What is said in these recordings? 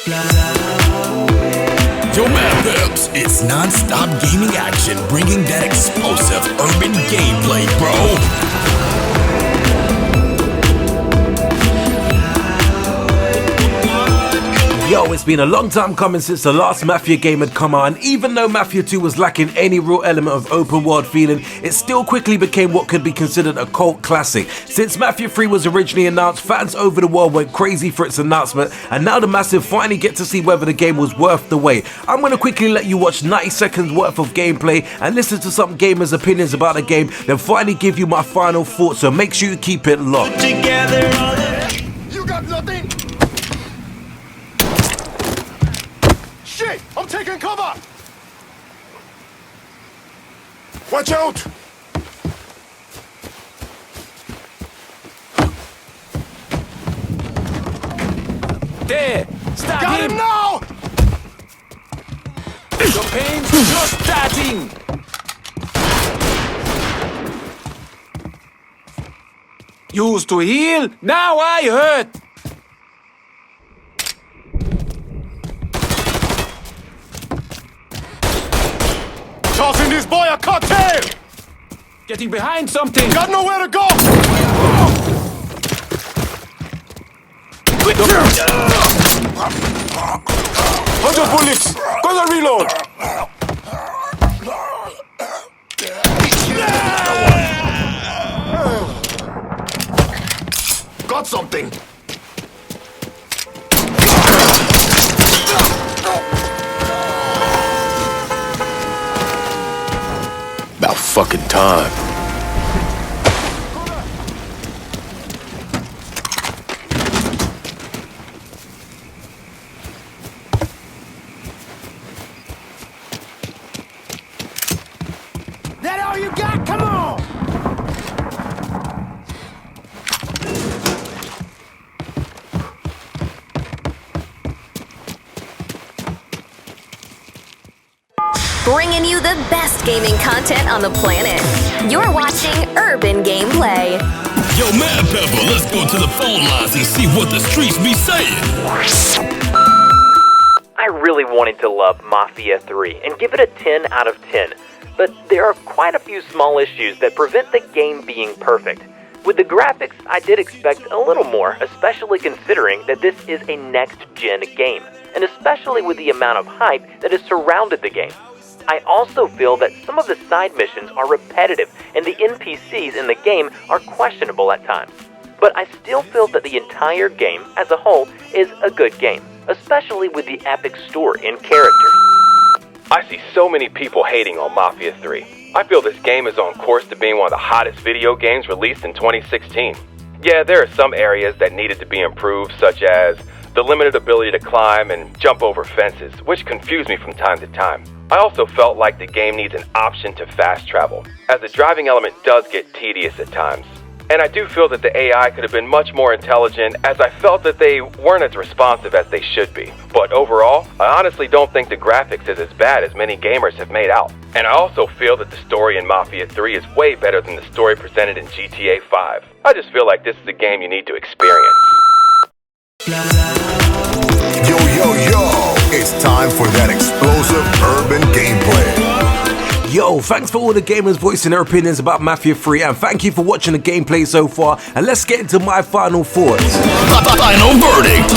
Yo man peeps, it's non-stop gaming action, bringing that explosive urban gameplay, bro. Yo, it's been a long time coming since the last Mafia game had come out, and even though Mafia 2 was lacking any real element of open world feeling, it still quickly became what could be considered a cult classic. Since Mafia 3 was originally announced, fans over the world went crazy for its announcement, and now the Massive finally get to see whether the game was worth the wait. I'm going to quickly let you watch 90 seconds worth of gameplay and listen to some gamers' opinions about the game, then finally give you my final thoughts, so make sure you keep it locked. You got nothing? Shit! I'm taking cover! Watch out! There! Stop Got him now! Your pain's just starting! Used to heal, now I hurt! Tossing this boy a cocktail! Getting behind something! Got nowhere to go! 100 bullets! Gonna reload! Got something! About fucking time. That all you got? Come on! Bringing you the best gaming content on the planet. You're watching Urban Gameplay. Yo man Pepper, let's go to the phone lines and see what the streets be saying. I really wanted to love Mafia 3 and give it a 10 out of 10, but there are quite a few small issues that prevent the game being perfect. With the graphics, I did expect a little more, especially considering that this is a next-gen game, and especially with the amount of hype that has surrounded the game. I also feel that some of the side missions are repetitive, and the NPCs in the game are questionable at times. But I still feel that the entire game as a whole is a good game, especially with the epic story and characters. I see so many people hating on Mafia 3. I feel this game is on course to being one of the hottest video games released in 2016. Yeah, there are some areas that needed to be improved, such as the limited ability to climb and jump over fences, which confuse me from time to time. I also felt like the game needs an option to fast travel, as the driving element does get tedious at times. And I do feel that the AI could have been much more intelligent, as I felt that they weren't as responsive as they should be. But overall, I honestly don't think the graphics is as bad as many gamers have made out. And I also feel that the story in Mafia 3 is way better than the story presented in GTA 5. I just feel like this is a game you need to experience. Yo, yo, yo! It's time for that explosive urban gameplay. Yo, thanks for all the gamers voicing their opinions about Mafia 3, and thank you for watching the gameplay so far, and let's get into my final thoughts. Final verdict!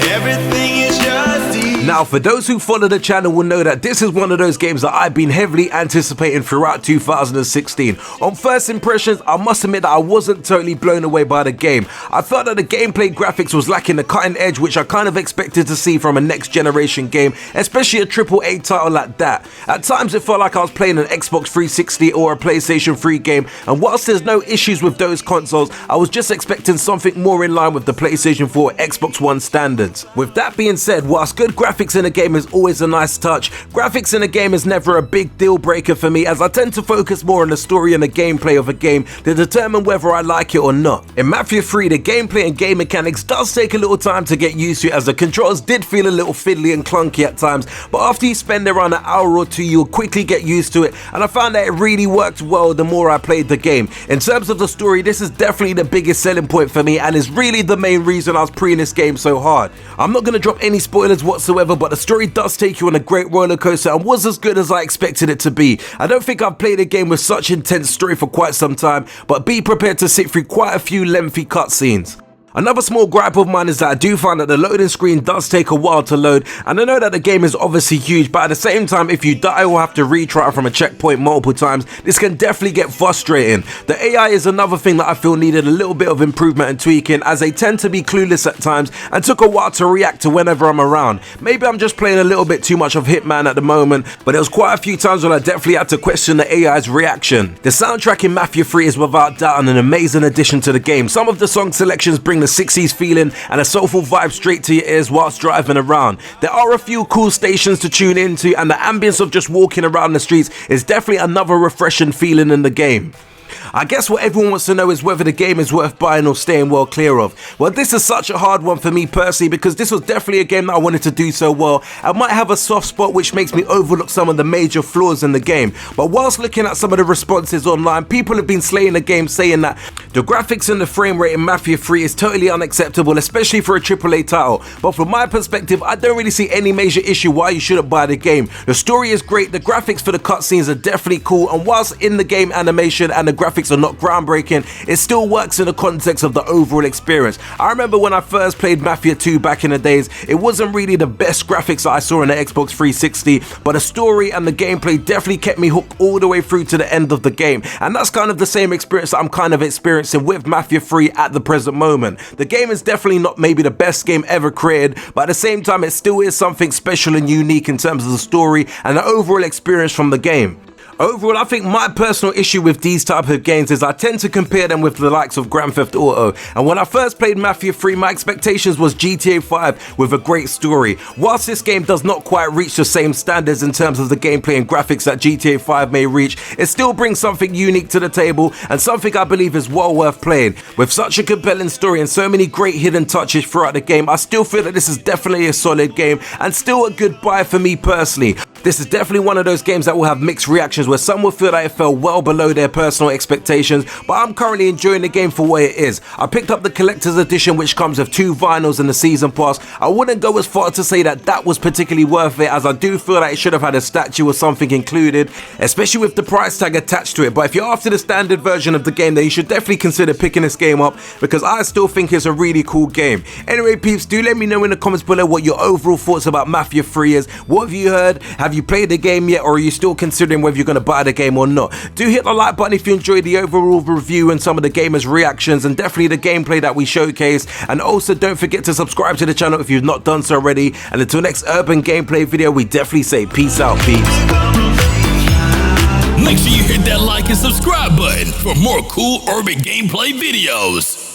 Everything is just easy. Now, for those who follow the channel will know that this is one of those games that I've been heavily anticipating throughout 2016. On first impressions, I must admit that I wasn't totally blown away by the game. I felt that the gameplay graphics was lacking the cutting edge which I kind of expected to see from a next generation game, especially a AAA title like that. At times it felt like I was playing an Xbox 360 or a PlayStation 3 game, and whilst there's no issues with those consoles, I was just expecting something more in line with the PlayStation 4 Xbox One standards. With that being said, whilst good graphics graphics in a game is always a nice touch. Graphics in a game is never a big deal breaker for me, as I tend to focus more on the story and the gameplay of a game to determine whether I like it or not. In Mafia 3, the gameplay and game mechanics does take a little time to get used to, as the controls did feel a little fiddly and clunky at times, but after you spend around an hour or two, you'll quickly get used to it, and I found that it really worked well the more I played the game. In terms of the story, this is definitely the biggest selling point for me, and is really the main reason I was pre-ing this game so hard. I'm not going to drop any spoilers whatsoever, but the story does take you on a great roller coaster and was as good as I expected it to be. I don't think I've played a game with such intense story for quite some time, but be prepared to sit through quite a few lengthy cutscenes. Another small gripe of mine is that I do find that the loading screen does take a while to load, and I know that the game is obviously huge, but at the same time, if you die or have to retry from a checkpoint multiple times, this can definitely get frustrating. The AI is another thing that I feel needed a little bit of improvement and tweaking, as they tend to be clueless at times and took a while to react to whenever I'm around. Maybe I'm just playing a little bit too much of Hitman at the moment, but there was quite a few times when I definitely had to question the AI's reaction. The soundtrack in Mafia 3 is without doubt an amazing addition to the game. Some of the song selections bring the 60s feeling and a soulful vibe straight to your ears whilst driving around. There are a few cool stations to tune into, and the ambience of just walking around the streets is definitely another refreshing feeling in the game. I guess what everyone wants to know is whether the game is worth buying or staying well clear of. Well, this is such a hard one for me personally, because this was definitely a game that I wanted to do so well. I might have a soft spot which makes me overlook some of the major flaws in the game, but whilst looking at some of the responses online, people have been slaying the game, saying that the graphics and the frame rate in Mafia 3 is totally unacceptable, especially for a AAA title. But from my perspective, I don't really see any major issue why you shouldn't buy the game. The story is great, the graphics for the cutscenes are definitely cool, and whilst in the game animation and the graphics are not groundbreaking, it still works in the context of the overall experience. I remember when I first played Mafia 2 back in the days, it wasn't really the best graphics that I saw on the Xbox 360, but the story and the gameplay definitely kept me hooked all the way through to the end of the game, and that's kind of the same experience that I'm kind of experiencing with Mafia 3 at the present moment. The game is definitely not maybe the best game ever created, but at the same time it still is something special and unique in terms of the story and the overall experience from the game. Overall, I think my personal issue with these type of games is I tend to compare them with the likes of Grand Theft Auto, and when I first played Mafia 3, my expectations was GTA 5 with a great story. Whilst this game does not quite reach the same standards in terms of the gameplay and graphics that GTA 5 may reach, it still brings something unique to the table and something I believe is well worth playing. With such a compelling story and so many great hidden touches throughout the game, I still feel that this is definitely a solid game and still a good buy for me personally. This is definitely one of those games that will have mixed reactions, where some will feel that it fell well below their personal expectations, but I'm currently enjoying the game for what it is. I picked up the collector's edition, which comes with 2 vinyls and the season pass. I wouldn't go as far to say that that was particularly worth it, as I do feel that it should have had a statue or something included, especially with the price tag attached to it. But if you're after the standard version of the game, then you should definitely consider picking this game up, because I still think it's a really cool game. Anyway peeps, do let me know in the comments below what your overall thoughts about Mafia 3 is. What have you heard? Have you played the game yet, or are you still considering whether you're going to buy the game or not? Do hit the like button if you enjoyed the overall review and some of the gamers' reactions, and definitely the gameplay that we showcased. And also don't forget to subscribe to the channel if you've not done so already. And until next urban gameplay video, we definitely say peace out, peeps. Make sure you hit that like and subscribe button for more cool urban gameplay videos.